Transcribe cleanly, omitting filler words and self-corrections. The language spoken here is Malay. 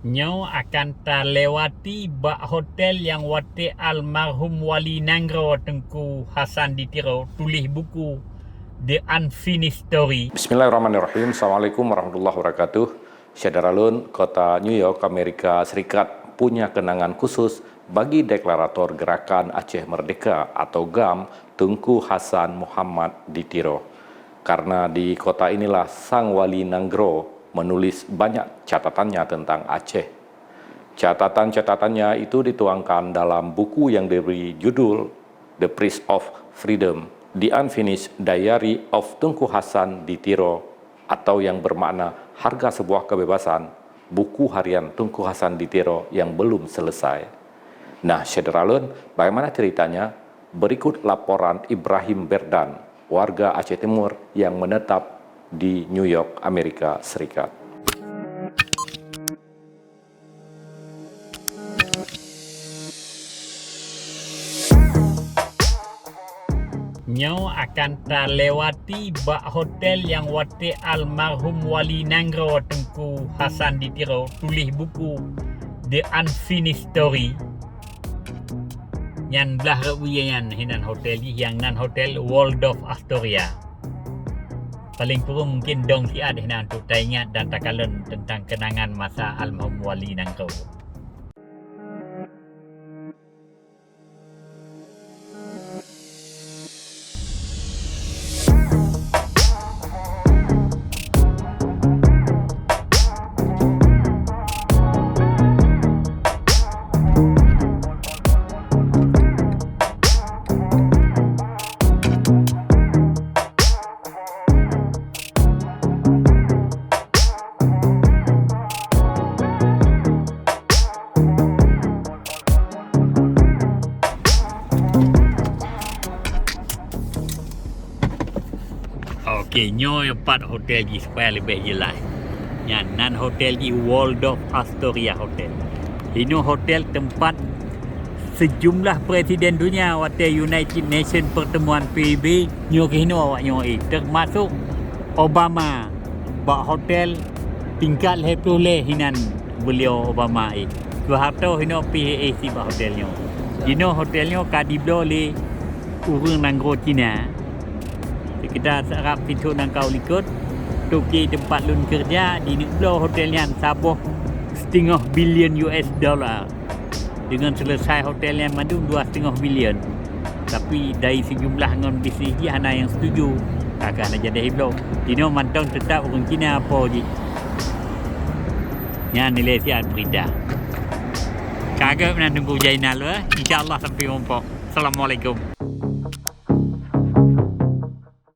Nyo akan terlewati bak hotel yang wate almarhum Wali Nanggro Tengku Hasan di Tiro tulis buku The Unfinished Story. Bismillahirrahmanirrahim. Assalamualaikum warahmatullahi wabarakatuh. Syederalun, kota New York, Amerika Serikat punya kenangan khusus bagi deklarator Gerakan Aceh Merdeka atau GAM Tengku Hasan Muhammad di Tiro. Karena di kota inilah Sang Wali Nanggro menulis banyak catatannya tentang Aceh. Catatan-catatannya itu dituangkan dalam buku yang diberi judul The Price of Freedom, The Unfinished Diary of Tengku Hasan di Tiro, atau yang bermakna harga sebuah kebebasan, buku harian Tengku Hasan di Tiro yang belum selesai. Nah, Syederalun, bagaimana ceritanya? Berikut laporan Ibrahim Berdan, warga Aceh Timur yang menetap di New York, Amerika Serikat. Nyo akan terlewati bak hotel yang wate almarhum Wali Nanggro Tengku Hasan di Tiro tulis buku The Unfinished Story. Yang belah rewian hinan hotel yang nan hotel Waldorf Astoria. Paling kurang mungkin dong si ada hinan tu tak ingat dan tak kalen tentang kenangan masa almarhum Wali Nanggro. Okey, nyo empat hotel di supaya lebih jelas. Yang nan hotel di Waldorf Astoria Hotel. Ini hotel tempat sejumlah presiden dunia wate United Nations pertemuan PBB nyo kehino awak nyo termasuk Obama. Bak hotel tingkat le hinan beliau Obama Soeharto hino PAC bak hotel nyo. Ini hotel nyo kadiblo le urang Nanggro Cina. Kita serap pintu nangkau likut Toki tempat lun kerja di Nuklo hotelnya sabuh $1.5 bilion dengan selesai hotelnya madu 2.5 bilion. Tapi dari sejumlah ngon bisnis hana yang setuju kakak nak jadi hiblo dino mantong tetap orang Cina apa je yang nilai siat berita kakak nak tunggu jainal insyaAllah sampai jumpa. Assalamualaikum.